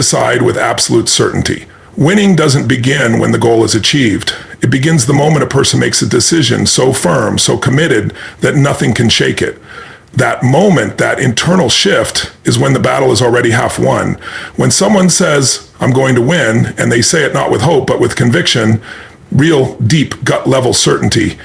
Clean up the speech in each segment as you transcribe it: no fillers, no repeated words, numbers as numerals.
decide with absolute certainty. Winning doesn't begin when the goal is achieved. It begins the moment a person makes a decision so firm, so committed, that nothing can shake it. That moment, that internal shift, is when the battle is already half won. When someone says, I'm going to win, and they say it not with hope, but with conviction, real, deep, gut-level certainty,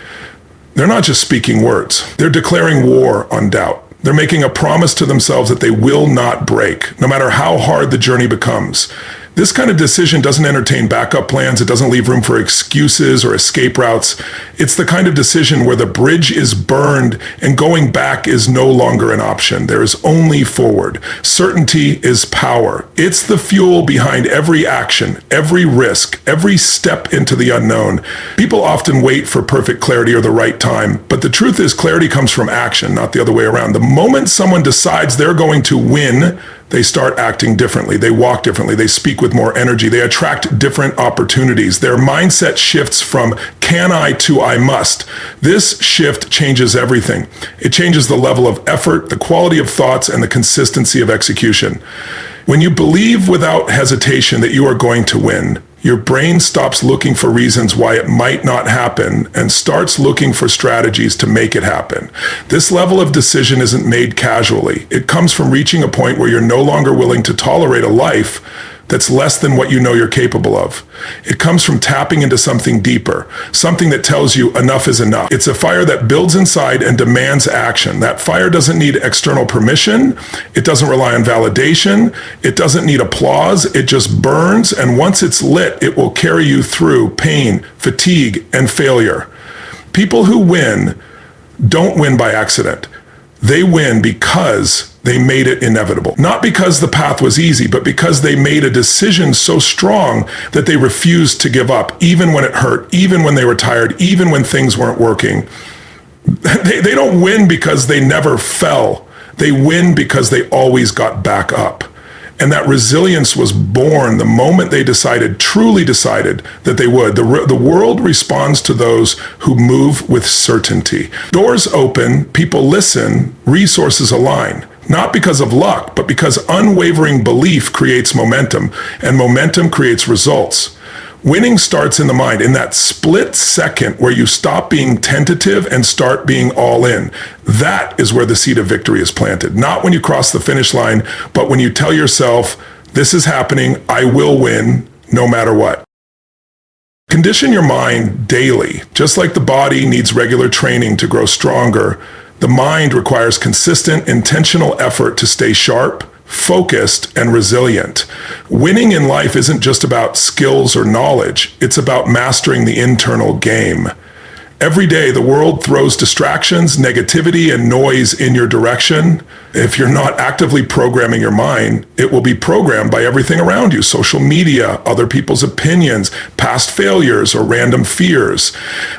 they're not just speaking words. They're declaring war on doubt. They're making a promise to themselves that they will not break, no matter how hard the journey becomes. This kind of decision doesn't entertain backup plans. It doesn't leave room for excuses or escape routes. It's the kind of decision where the bridge is burned and going back is no longer an option. There is only forward. Certainty is power. It's the fuel behind every action, every risk, every step into the unknown. People often wait for perfect clarity or the right time, but the truth is clarity comes from action, not the other way around. The moment someone decides they're going to win, they start acting differently. They walk differently. They speak with more energy. They attract different opportunities. Their mindset shifts from can I to I must. This shift changes everything. It changes the level of effort, the quality of thoughts, and the consistency of execution. When you believe without hesitation that you are going to win, your brain stops looking for reasons why it might not happen and starts looking for strategies to make it happen. This level of decision isn't made casually. It comes from reaching a point where you're no longer willing to tolerate a life that's less than what you know you're capable of. It comes from tapping into something deeper, something that tells you enough is enough. It's a fire that builds inside and demands action. That fire doesn't need external permission. It doesn't rely on validation. It doesn't need applause. It just burns, and once it's lit, it will carry you through pain, fatigue, and failure. People who win don't win by accident. They win because they made it inevitable. Not because the path was easy, but because they made a decision so strong that they refused to give up, even when it hurt, even when they were tired, even when things weren't working. They don't win because they never fell. They win because they always got back up. And that resilience was born the moment they decided, truly decided, that they would. The world responds to those who move with certainty. Doors open, people listen, resources align. Not because of luck, but because unwavering belief creates momentum, and momentum creates results. Winning starts in the mind, in that split second where you stop being tentative and start being all in. That is where the seed of victory is planted. Not when you cross the finish line, but when you tell yourself, this is happening, I will win, no matter what. Condition your mind daily. Just like the body needs regular training to grow stronger, the mind requires consistent, intentional effort to stay sharp, focused, and resilient. Winning in life isn't just about skills or knowledge. It's about mastering the internal game. Every day, the world throws distractions, negativity, and noise in your direction. If you're not actively programming your mind, it will be programmed by everything around you: social media, other people's opinions, past failures, or random fears.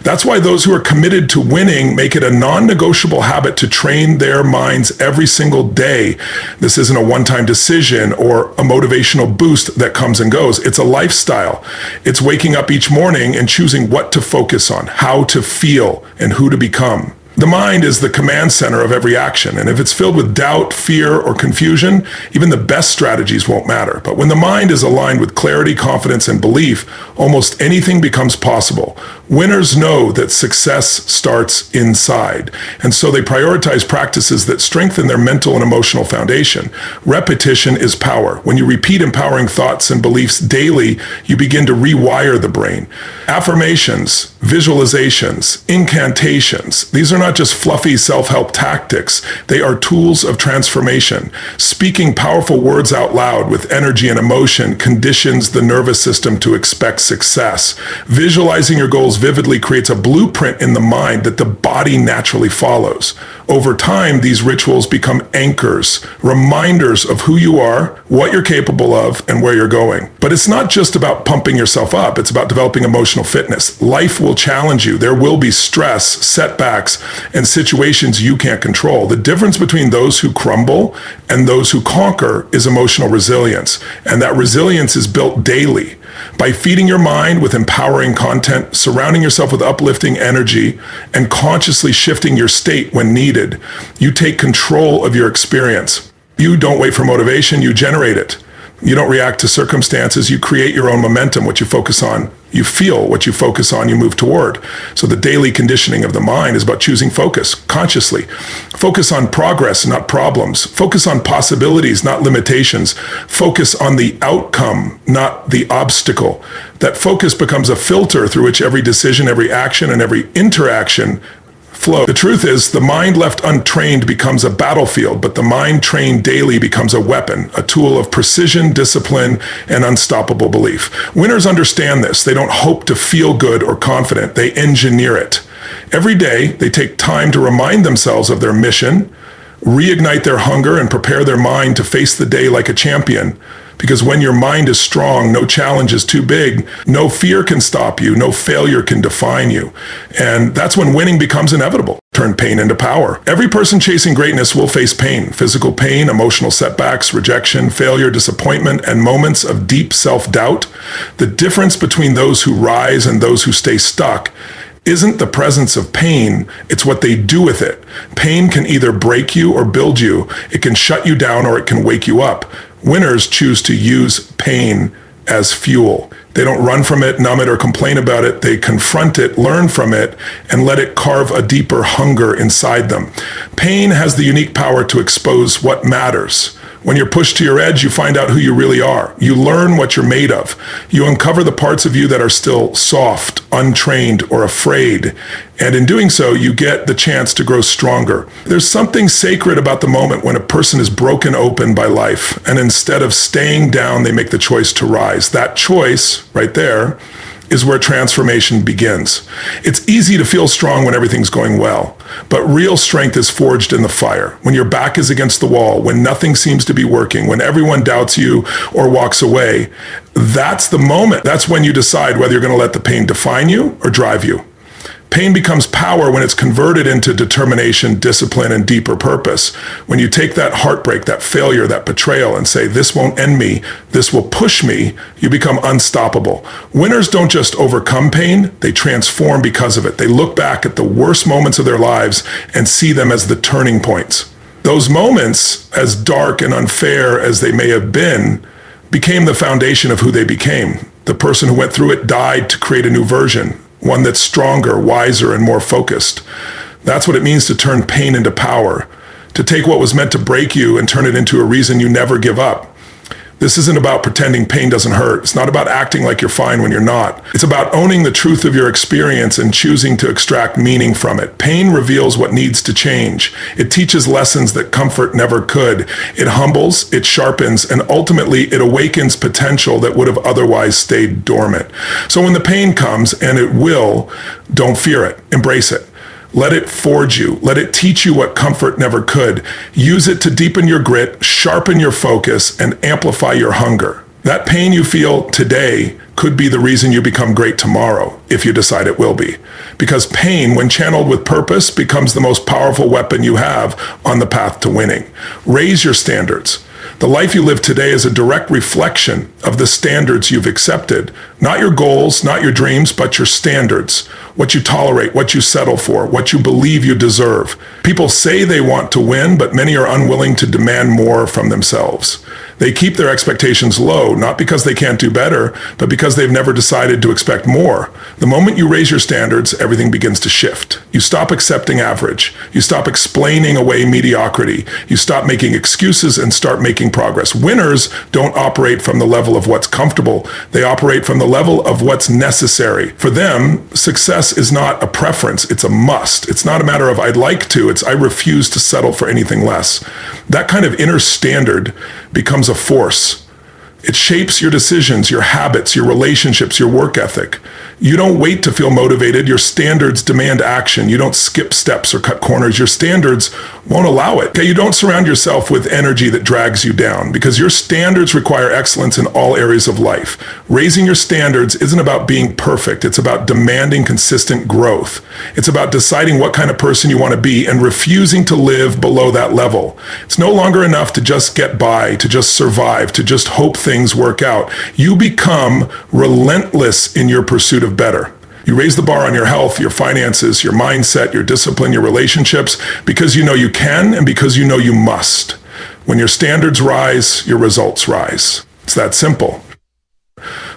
That's why those who are committed to winning make it a non-negotiable habit to train their minds every single day. This isn't a one-time decision or a motivational boost that comes and goes. It's a lifestyle. It's waking up each morning and choosing what to focus on, how to feel, and who to become. The mind is the command center of every action, and if it's filled with doubt, fear, or confusion, even the best strategies won't matter. But when the mind is aligned with clarity, confidence, and belief, almost anything becomes possible. Winners know that success starts inside, and so they prioritize practices that strengthen their mental and emotional foundation. Repetition is power. When you repeat empowering thoughts and beliefs daily, you begin to rewire the brain. Affirmations, visualizations, incantations, these are not just fluffy self-help tactics. They are tools of transformation. Speaking powerful words out loud with energy and emotion conditions the nervous system to expect success. Visualizing your goals vividly creates a blueprint in the mind that the body naturally follows. Over time, these rituals become anchors, reminders of who you are, what you're capable of, and where you're going. But it's not just about pumping yourself up. It's about developing emotional fitness. Life will challenge you. There will be stress, setbacks, and situations you can't control. The difference between those who crumble and those who conquer is emotional resilience. And that resilience is built daily by feeding your mind with empowering content, surrounding yourself with uplifting energy, and consciously shifting your state when needed. You take control of your experience. You don't wait for motivation, you generate it. You don't react to circumstances. You create your own momentum. What you focus on, you feel. What you focus on, you move toward. So the daily conditioning of the mind is about choosing focus consciously. Focus on progress, not problems. Focus on possibilities, not limitations. Focus on the outcome, not the obstacle. That focus becomes a filter through which every decision, every action, and every interaction flow. The truth is, the mind left untrained becomes a battlefield, but the mind trained daily becomes a weapon, a tool of precision, discipline, and unstoppable belief. Winners understand this. They don't hope to feel good or confident. They engineer it. Every day, they take time to remind themselves of their mission, reignite their hunger, and prepare their mind to face the day like a champion. Because when your mind is strong, no challenge is too big, no fear can stop you, no failure can define you. And that's when winning becomes inevitable. Turn pain into power. Every person chasing greatness will face pain, physical pain, emotional setbacks, rejection, failure, disappointment, and moments of deep self-doubt. The difference between those who rise and those who stay stuck isn't the presence of pain, it's what they do with it. Pain can either break you or build you. It can shut you down or it can wake you up. Winners choose to use pain as fuel. They don't run from it, numb it, or complain about it. They confront it, learn from it, and let it carve a deeper hunger inside them. Pain has the unique power to expose what matters. When you're pushed to your edge, you find out who you really are. You learn what you're made of. You uncover the parts of you that are still soft, untrained, or afraid. And in doing so, you get the chance to grow stronger. There's something sacred about the moment when a person is broken open by life, and instead of staying down, they make the choice to rise. That choice, right there, is where transformation begins. It's easy to feel strong when everything's going well, but real strength is forged in the fire. When your back is against the wall, when nothing seems to be working, when everyone doubts you or walks away, that's the moment. That's when you decide whether you're going to let the pain define you or drive you. Pain becomes power when it's converted into determination, discipline, and deeper purpose. When you take that heartbreak, that failure, that betrayal, and say, this won't end me, this will push me, you become unstoppable. Winners don't just overcome pain, they transform because of it. They look back at the worst moments of their lives and see them as the turning points. Those moments, as dark and unfair as they may have been, became the foundation of who they became. The person who went through it died to create a new version. One that's stronger, wiser, and more focused. That's what it means to turn pain into power, to take what was meant to break you and turn it into a reason you never give up. This isn't about pretending pain doesn't hurt. It's not about acting like you're fine when you're not. It's about owning the truth of your experience and choosing to extract meaning from it. Pain reveals what needs to change. It teaches lessons that comfort never could. It humbles, it sharpens, and ultimately it awakens potential that would have otherwise stayed dormant. So when the pain comes, and it will, don't fear it. Embrace it. Let it forge you. Let it teach you what comfort never could. Use it to deepen your grit, sharpen your focus, and amplify your hunger. That pain you feel today could be the reason you become great tomorrow, if you decide it will be. Because pain, when channeled with purpose, becomes the most powerful weapon you have on the path to winning. Raise your standards. The life you live today is a direct reflection of the standards you've accepted. Not your goals, not your dreams, but your standards. What you tolerate, what you settle for, what you believe you deserve. People say they want to win, but many are unwilling to demand more from themselves. They keep their expectations low, not because they can't do better, but because they've never decided to expect more. The moment you raise your standards, everything begins to shift. You stop accepting average. You stop explaining away mediocrity. You stop making excuses and start making progress. Winners don't operate from the level of what's comfortable. They operate from the level of what's necessary. For them, success is not a preference, it's a must. It's not a matter of I'd like to, it's I refuse to settle for anything less. That kind of inner standard becomes a force. It shapes your decisions, your habits, your relationships, your work ethic. You don't wait to feel motivated. Your standards demand action. You don't skip steps or cut corners. Your standards won't allow it. Okay, you don't surround yourself with energy that drags you down because your standards require excellence in all areas of life. Raising your standards isn't about being perfect. It's about demanding consistent growth. It's about deciding what kind of person you want to be and refusing to live below that level. It's no longer enough to just get by, to just survive, to just hope things work out. You become relentless in your pursuit of better. You raise the bar on your health, your finances, your mindset, your discipline, your relationships, because you know you can and because you know you must. When your standards rise, your results rise. It's that simple.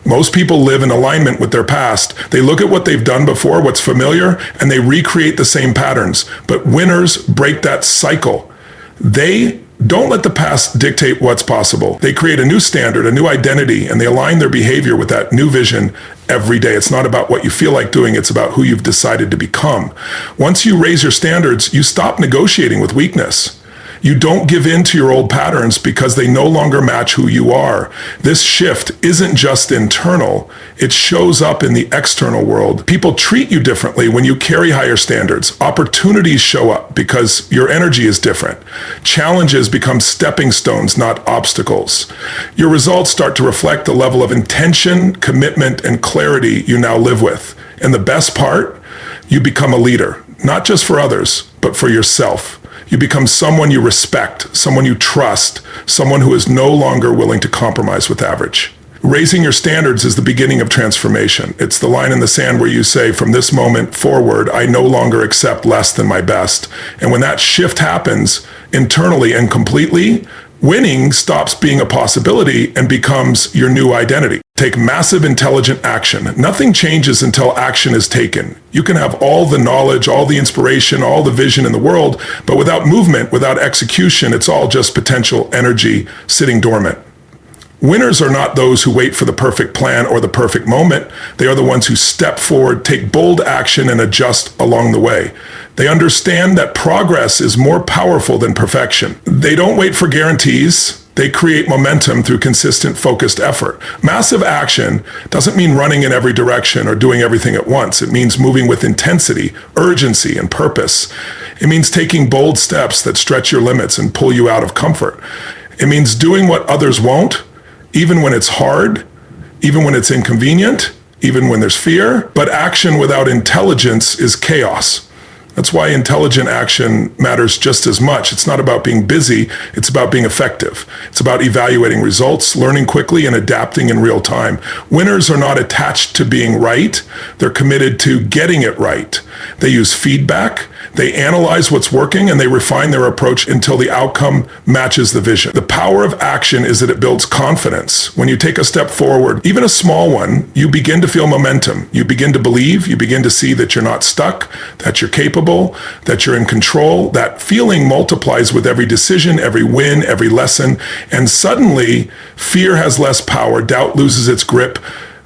Most people live in alignment with their past. They look at what they've done before, what's familiar, and they recreate the same patterns. But winners break that cycle. They don't let the past dictate what's possible. They create a new standard, a new identity, and they align their behavior with that new vision every day. It's not about what you feel like doing, it's about who you've decided to become. Once you raise your standards, you stop negotiating with weakness. You don't give in to your old patterns because they no longer match who you are. This shift isn't just internal, it shows up in the external world. People treat you differently when you carry higher standards. Opportunities show up because your energy is different. Challenges become stepping stones, not obstacles. Your results start to reflect the level of intention, commitment, and clarity you now live with. And the best part, you become a leader, not just for others, but for yourself. You become someone you respect, someone you trust, someone who is no longer willing to compromise with average. Raising your standards is the beginning of transformation. It's the line in the sand where you say, from this moment forward, I no longer accept less than my best. And when that shift happens internally and completely, winning stops being a possibility and becomes your new identity. Take massive intelligent action. Nothing changes until action is taken. You can have all the knowledge, all the inspiration, all the vision in the world, but without movement, without execution, it's all just potential energy sitting dormant. Winners are not those who wait for the perfect plan or the perfect moment. They are the ones who step forward, take bold action, and adjust along the way. They understand that progress is more powerful than perfection. They don't wait for guarantees. They create momentum through consistent, focused effort. Massive action doesn't mean running in every direction or doing everything at once. It means moving with intensity, urgency, and purpose. It means taking bold steps that stretch your limits and pull you out of comfort. It means doing what others won't, even when it's hard, even when it's inconvenient, even when there's fear. But action without intelligence is chaos. That's why intelligent action matters just as much. It's not about being busy, it's about being effective. It's about evaluating results, learning quickly, and adapting in real time. Winners are not attached to being right, they're committed to getting it right. They use feedback, they analyze what's working, and they refine their approach until the outcome matches the vision. The power of action is that it builds confidence. When you take a step forward, even a small one, you begin to feel momentum. You begin to believe, you begin to see that you're not stuck, that you're capable, that you're in control. That feeling multiplies with every decision, every win, every lesson, and suddenly fear has less power, doubt loses its grip.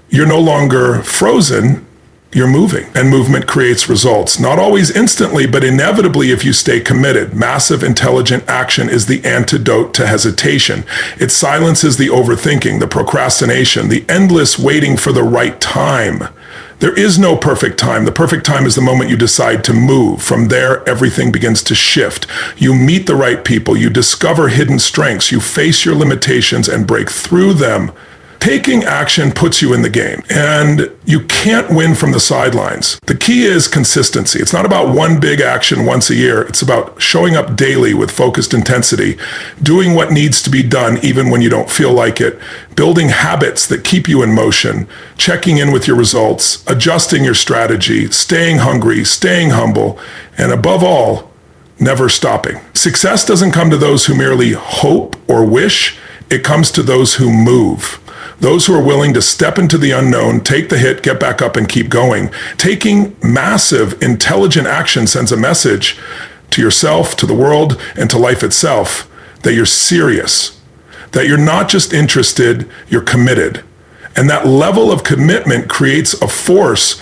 You're no longer frozen, you're moving, and movement creates results. Not always instantly, but inevitably if you stay committed. Massive intelligent action is the antidote to hesitation. It silences the overthinking, the procrastination, the endless waiting for the right time. There is no perfect time. The perfect time is the moment you decide to move. From there, everything begins to shift. You meet the right people, you discover hidden strengths, you face your limitations and break through them. Taking action puts you in the game, and you can't win from the sidelines. The key is consistency. It's not about one big action once a year. It's about showing up daily with focused intensity, doing what needs to be done even when you don't feel like it, building habits that keep you in motion, checking in with your results, adjusting your strategy, staying hungry, staying humble, and above all, never stopping. Success doesn't come to those who merely hope or wish. It comes to those who move. Those who are willing to step into the unknown, take the hit, get back up, and keep going. Taking massive, intelligent action sends a message to yourself, to the world, and to life itself that you're serious, that you're not just interested, you're committed. And that level of commitment creates a force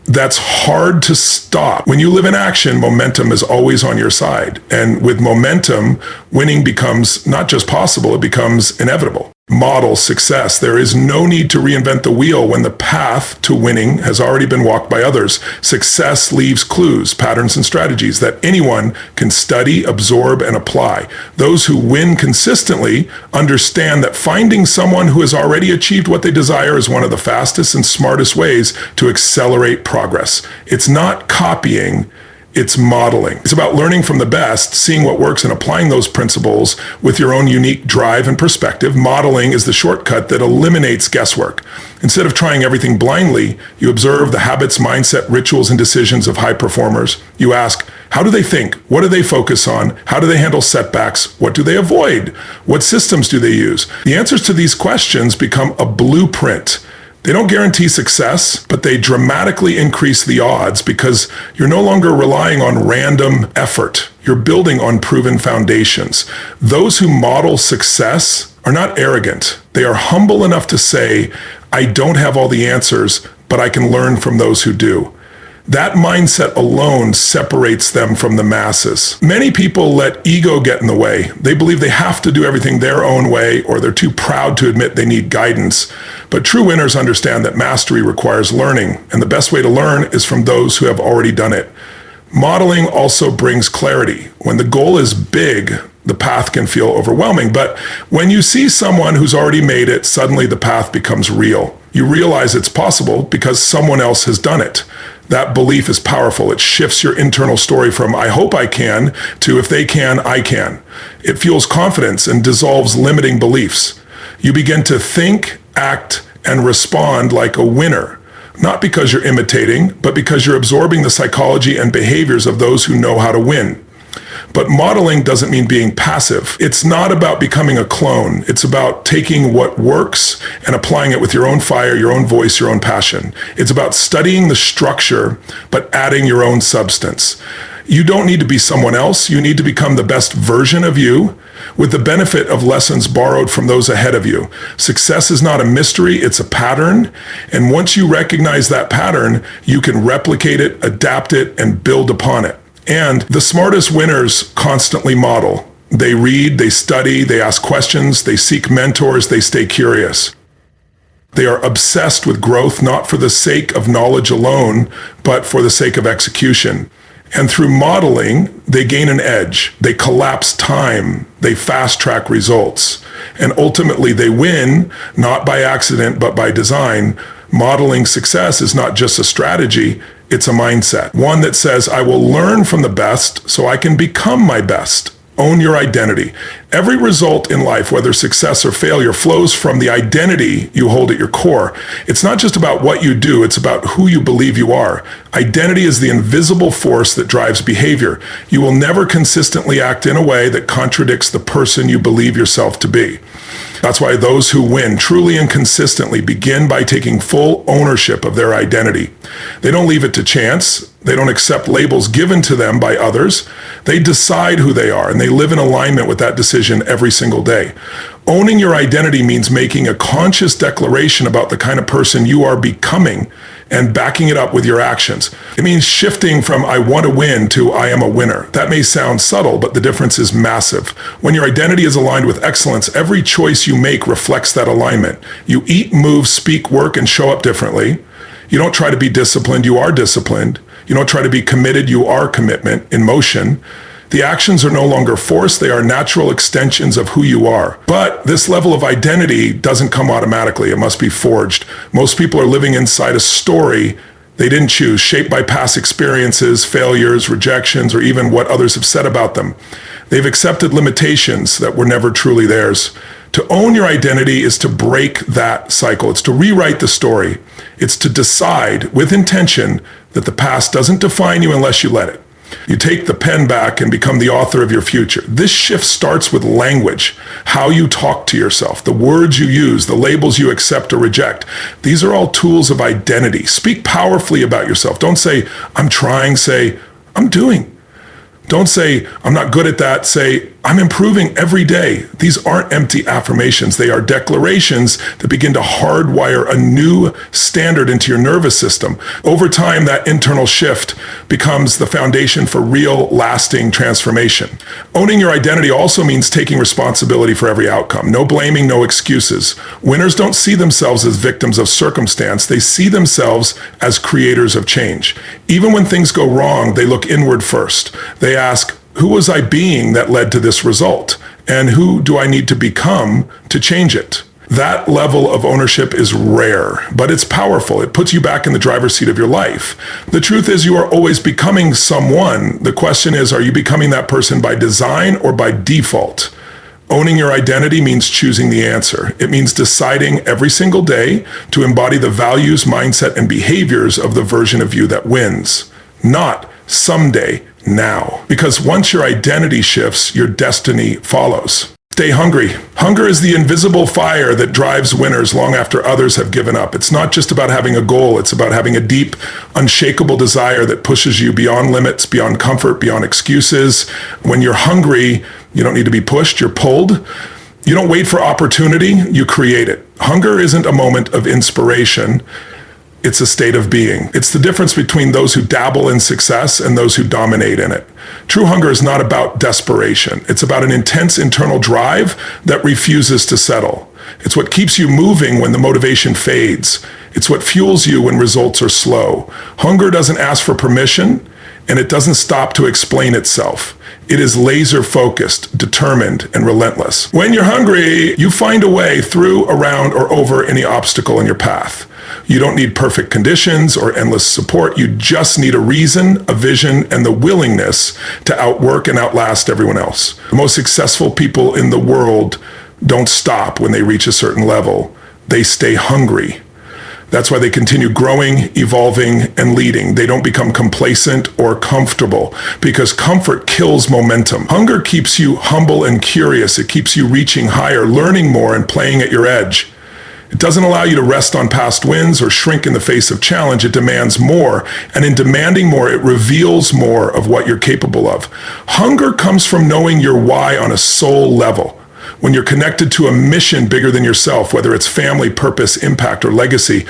that's hard to stop. When you live in action, momentum is always on your side. And with momentum, winning becomes not just possible, it becomes inevitable. Model success. There is no need to reinvent the wheel when the path to winning has already been walked by others. Success leaves clues, patterns, and strategies that anyone can study, absorb, and apply. Those who win consistently understand that finding someone who has already achieved what they desire is one of the fastest and smartest ways to accelerate progress. It's not copying, It's modeling. It's about learning from the best, seeing what works and applying those principles with your own unique drive and perspective. Modeling is the shortcut that eliminates guesswork. Instead of trying everything blindly, you observe the habits, mindset, rituals, and decisions of high performers. You ask, how do they think? What do they focus on? How do they handle setbacks? What do they avoid? What systems do they use? The answers to these questions become a blueprint. They don't guarantee success, but they dramatically increase the odds because you're no longer relying on random effort. You're building on proven foundations. Those who model success are not arrogant. They are humble enough to say, I don't have all the answers, but I can learn from those who do. That mindset alone separates them from the masses. Many people let ego get in the way. They believe they have to do everything their own way, or they're too proud to admit they need guidance. But true winners understand that mastery requires learning, and the best way to learn is from those who have already done it. Modeling also brings clarity. When the goal is big, the path can feel overwhelming. But when you see someone who's already made it, suddenly the path becomes real. You realize it's possible because someone else has done it. That belief is powerful. It shifts your internal story from I hope I can to if they can, I can. It fuels confidence and dissolves limiting beliefs. You begin to think, act, and respond like a winner. Not because you're imitating, but because you're absorbing the psychology and behaviors of those who know how to win. But modeling doesn't mean being passive. It's not about becoming a clone. It's about taking what works and applying it with your own fire, your own voice, your own passion. It's about studying the structure, but adding your own substance. You don't need to be someone else. You need to become the best version of you with the benefit of lessons borrowed from those ahead of you. Success is not a mystery, it's a pattern. And once you recognize that pattern, you can replicate it, adapt it, and build upon it. And the smartest winners constantly model. They read, they study, they ask questions, they seek mentors, they stay curious. They are obsessed with growth, not for the sake of knowledge alone, but for the sake of execution. And through modeling, they gain an edge. They collapse time. They fast-track results. And ultimately, they win, not by accident, but by design. Modeling success is not just a strategy, it's a mindset. One that says, I will learn from the best so I can become my best. Own your identity. Every result in life, whether success or failure, flows from the identity you hold at your core. It's not just about what you do, it's about who you believe you are. Identity is the invisible force that drives behavior. You will never consistently act in a way that contradicts the person you believe yourself to be. That's why those who win truly and consistently begin by taking full ownership of their identity. They don't leave it to chance. They don't accept labels given to them by others. They decide who they are, and they live in alignment with that decision every single day. Owning your identity means making a conscious declaration about the kind of person you are becoming and backing it up with your actions. It means shifting from I want to win to I am a winner. That may sound subtle, but the difference is massive. When your identity is aligned with excellence, every choice you make reflects that alignment. You eat, move, speak, work, and show up differently. You don't try to be disciplined, you are disciplined. You don't try to be committed, you are commitment in motion. The actions are no longer forced, they are natural extensions of who you are. But this level of identity doesn't come automatically, it must be forged. Most people are living inside a story they didn't choose, shaped by past experiences, failures, rejections, or even what others have said about them. They've accepted limitations that were never truly theirs. To own your identity is to break that cycle. It's to rewrite the story. It's to decide with intention that the past doesn't define you unless you let it. You take the pen back and become the author of your future. This shift starts with language, how you talk to yourself, the words you use, the labels you accept or reject. These are all tools of identity. Speak powerfully about yourself. Don't say, I'm trying. Say, I'm doing. Don't say, I'm not good at that. Say, I'm improving every day. These aren't empty affirmations. They are declarations that begin to hardwire a new standard into your nervous system. Over time, that internal shift becomes the foundation for real, lasting transformation. Owning your identity also means taking responsibility for every outcome. No blaming, no excuses. Winners don't see themselves as victims of circumstance. They see themselves as creators of change. Even when things go wrong, they look inward first. They ask, who was I being that led to this result? And who do I need to become to change it? That level of ownership is rare, but it's powerful. It puts you back in the driver's seat of your life. The truth is, you are always becoming someone. The question is, are you becoming that person by design or by default? Owning your identity means choosing the answer. It means deciding every single day to embody the values, mindset, and behaviors of the version of you that wins. Not someday, now. Because once your identity shifts, your destiny follows. Stay hungry. Hunger is the invisible fire that drives winners long after others have given up. It's not just about having a goal. It's about having a deep, unshakable desire that pushes you beyond limits, beyond comfort, beyond excuses. When you're hungry, you don't need to be pushed, you're pulled. You don't wait for opportunity, you create it. Hunger isn't a moment of inspiration. It's a state of being. It's the difference between those who dabble in success and those who dominate in it. True hunger is not about desperation. It's about an intense internal drive that refuses to settle. It's what keeps you moving when the motivation fades. It's what fuels you when results are slow. Hunger doesn't ask for permission, and it doesn't stop to explain itself. It is laser-focused, determined, and relentless. When you're hungry, you find a way through, around, or over any obstacle in your path. You don't need perfect conditions or endless support. You just need a reason, a vision, and the willingness to outwork and outlast everyone else. The most successful people in the world don't stop when they reach a certain level. They stay hungry. That's why they continue growing, evolving, and leading. They don't become complacent or comfortable because comfort kills momentum. Hunger keeps you humble and curious. It keeps you reaching higher, learning more, and playing at your edge. It doesn't allow you to rest on past wins or shrink in the face of challenge. It demands more, and in demanding more, it reveals more of what you're capable of. Hunger comes from knowing your why on a soul level. When you're connected to a mission bigger than yourself, whether it's family, purpose, impact, or legacy,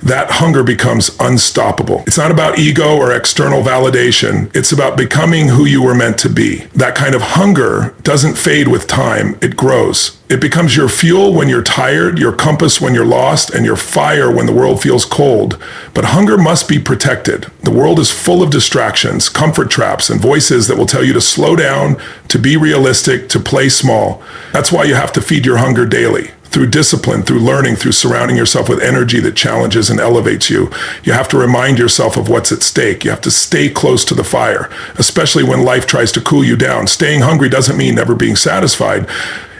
that hunger becomes unstoppable. It's not about ego or external validation. It's about becoming who you were meant to be. That kind of hunger doesn't fade with time. It grows. It becomes your fuel when you're tired, your compass when you're lost, and your fire when the world feels cold. But hunger must be protected. The world is full of distractions, comfort traps, and voices that will tell you to slow down, to be realistic, to play small. That's why you have to feed your hunger daily. Through discipline, through learning, through surrounding yourself with energy that challenges and elevates you. You have to remind yourself of what's at stake. You have to stay close to the fire, especially when life tries to cool you down. Staying hungry doesn't mean never being satisfied.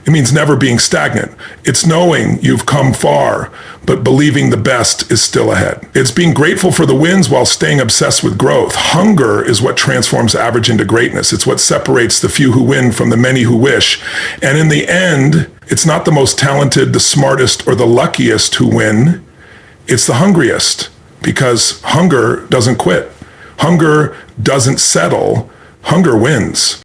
It means never being stagnant. It's knowing you've come far, but believing the best is still ahead. It's being grateful for the wins while staying obsessed with growth. Hunger is what transforms average into greatness. It's what separates the few who win from the many who wish. And in the end, it's not the most talented, the smartest, or the luckiest who win. It's the hungriest, because hunger doesn't quit. Hunger doesn't settle. Hunger wins.